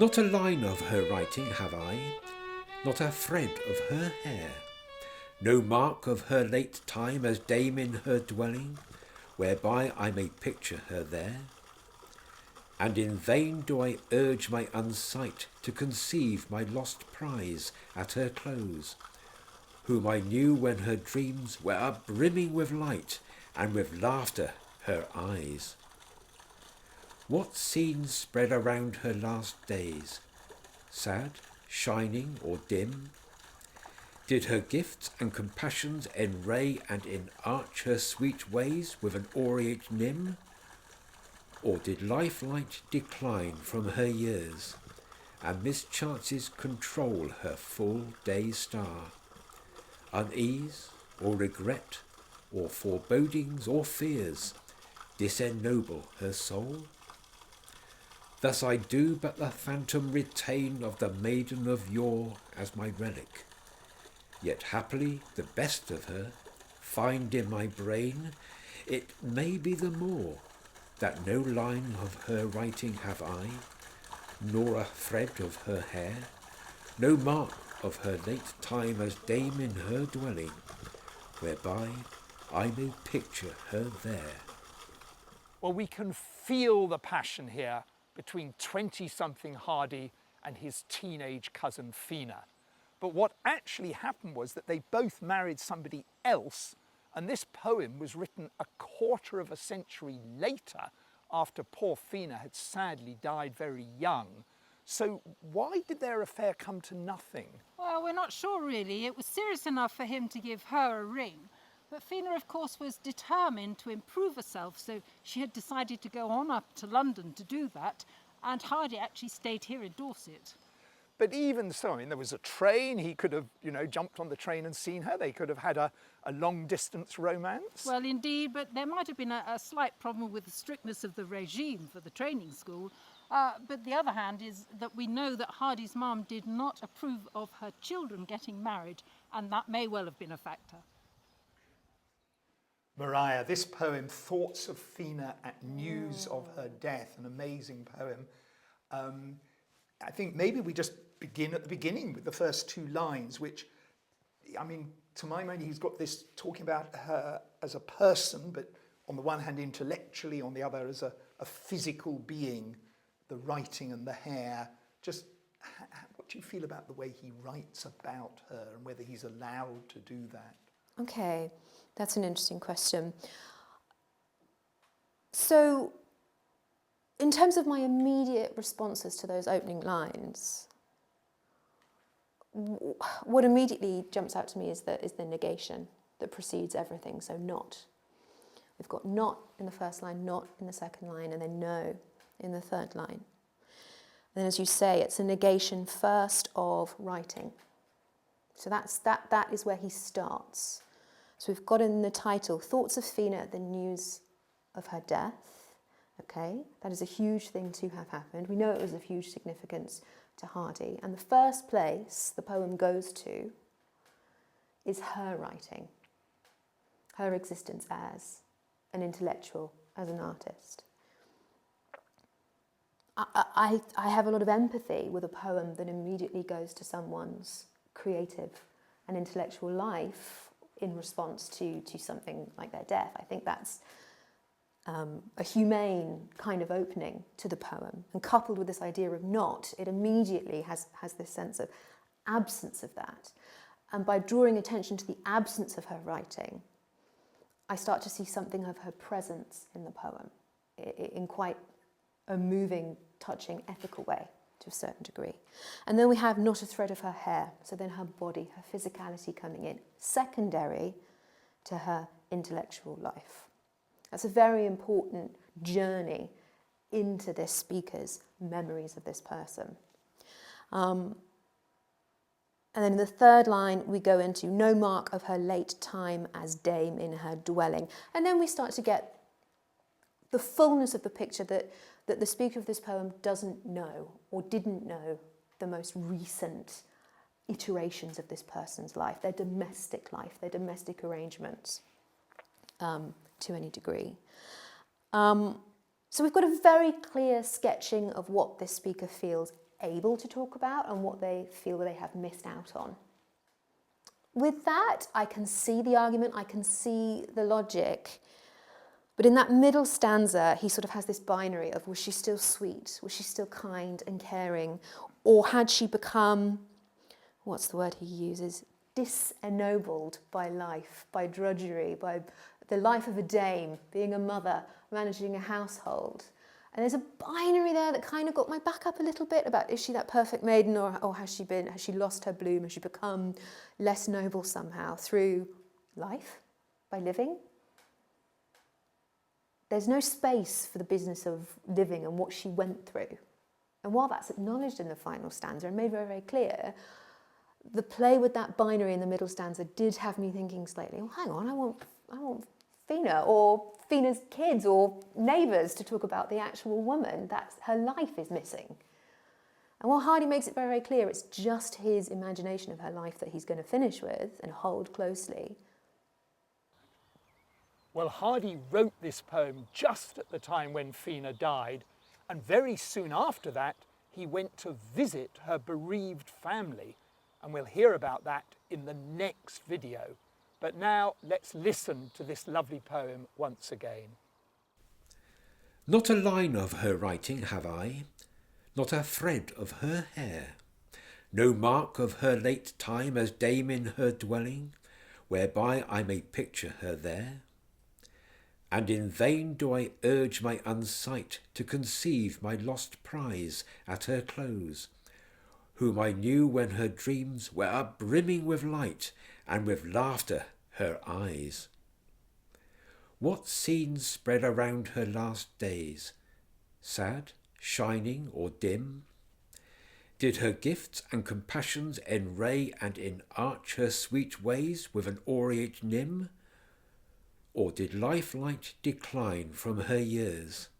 Not a line of her writing have I, not a thread of her hair, no mark of her late time as dame in her dwelling, whereby I may picture her there. And in vain do I urge my unsight to conceive my lost prize at her close, whom I knew when her dreams were brimming with light and with laughter her eyes. What scenes spread around her last days, sad, shining, or dim? Did her gifts and compassions enray and enarch her sweet ways with an aureate nim? Or did life light decline from her years, and mischances control her full day star? Unease, or regret, or forebodings, or fears, disennoble her soul? Thus I do but the phantom retain of the maiden of yore as my relic, yet happily the best of her find in my brain. It may be the more, that no line of her writing have I, nor a thread of her hair, no mark of her late time as dame in her dwelling, whereby I may picture her there. Well, we can feel the passion here between 20-something Hardy and his teenage cousin Phena. But what actually happened was that they both married somebody else, and this poem was written a quarter of a century later, after poor Phena had sadly died very young. So why did their affair come to nothing? Well, we're not sure really. It was serious enough for him to give her a ring. But Phena, of course, was determined to improve herself, so she had decided to go on up to London to do that, and Hardy actually stayed here in Dorset. But even so, I mean, there was a train. He could have, jumped on the train and seen her. They could have had a long-distance romance. Well, indeed, but there might have been a slight problem with the strictness of the regime for the training school. But the other hand is that we know that Hardy's mum did not approve of her children getting married, and that may well have been a factor. Mariah, this poem, Thoughts of Phena at News of Her Death, an amazing poem. I think maybe we just begin at the beginning with the first two lines, which, I mean, to my mind, he's got this talking about her as a person, but on the one hand intellectually, on the other as a physical being, the writing and the hair. Just what do you feel about the way he writes about her and whether he's allowed to do that? Okay, that's an interesting question. So, in terms of my immediate responses to those opening lines, what immediately jumps out to me is the negation that precedes everything. So not. We've got not in the first line, not in the second line, and then no in the third line. And then, as you say, it's a negation first of writing. So that is where he starts. So we've got in the title, Thoughts of Phena at the News of Her Death. Okay, that is a huge thing to have happened. We know it was of huge significance to Hardy. And the first place the poem goes to is her writing, her existence as an intellectual, as an artist. I have a lot of empathy with a poem that immediately goes to someone's creative and intellectual life in response to something like their death. I think that's a humane kind of opening to the poem. And coupled with this idea of not, it immediately has this sense of absence of that. And by drawing attention to the absence of her writing, I start to see something of her presence in the poem in quite a moving, touching, ethical way to a certain degree. And then we have not a thread of her hair, so then her body, her physicality coming in, secondary to her intellectual life. That's a very important journey into this speaker's memories of this person. And then in the third line, we go into no mark of her late time as dame in her dwelling. And then we start to get the fullness of the picture that the speaker of this poem doesn't know or didn't know the most recent iterations of this person's life, their domestic life, their domestic arrangements to any degree. So we've got a very clear sketching of what this speaker feels able to talk about and what they feel they have missed out on. With that, I can see the argument, I can see the logic, but in that middle stanza, he sort of has this binary of, was she still sweet? Was she still kind and caring? Or had she become, what's the word he uses? Disennobled by life, by drudgery, by the life of a dame, being a mother, managing a household. And there's a binary there that kind of got my back up a little bit about, is she that perfect maiden, or has she lost her bloom? Has she become less noble somehow through life, by living? There's no space for the business of living and what she went through. And while that's acknowledged in the final stanza and made very, very clear, the play with that binary in the middle stanza did have me thinking slightly, well, hang on, I want Phena or Phena's kids or neighbours to talk about the actual woman that her life is missing. And while Hardy makes it very, very clear, it's just his imagination of her life that he's going to finish with and hold closely. Well, Hardy wrote this poem just at the time when Phena died, and very soon after that, he went to visit her bereaved family, and we'll hear about that in the next video. But now let's listen to this lovely poem once again. Not a line of her writing have I, not a thread of her hair, no mark of her late time as dame in her dwelling, whereby I may picture her there. And in vain do I urge my unsight to conceive my lost prize at her close, whom I knew when her dreams were upbrimming with light and with laughter her eyes. What scenes spread around her last days, sad, shining, or dim? Did her gifts and compassions enray and enarch her sweet ways with an aureate nim? Or did life light decline from her years,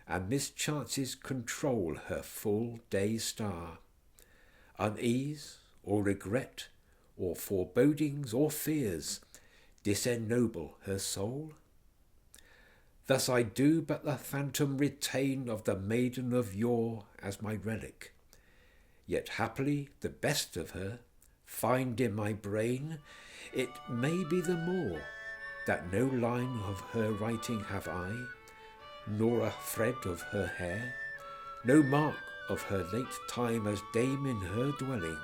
and mischances control her full day star? Unease, or regret, or forebodings, or fears, disennoble her soul? Thus I do but the phantom retain of the maiden of yore as my relic, yet happily the best of her find in my brain. It may be the more, that no line of her writing have I, nor a thread of her hair, no mark of her late time as dame in her dwelling,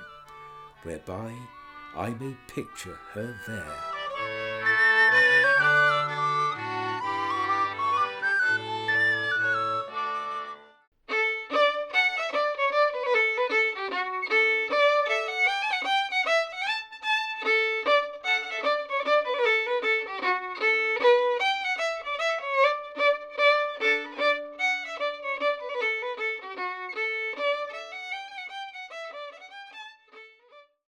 whereby I may picture her there.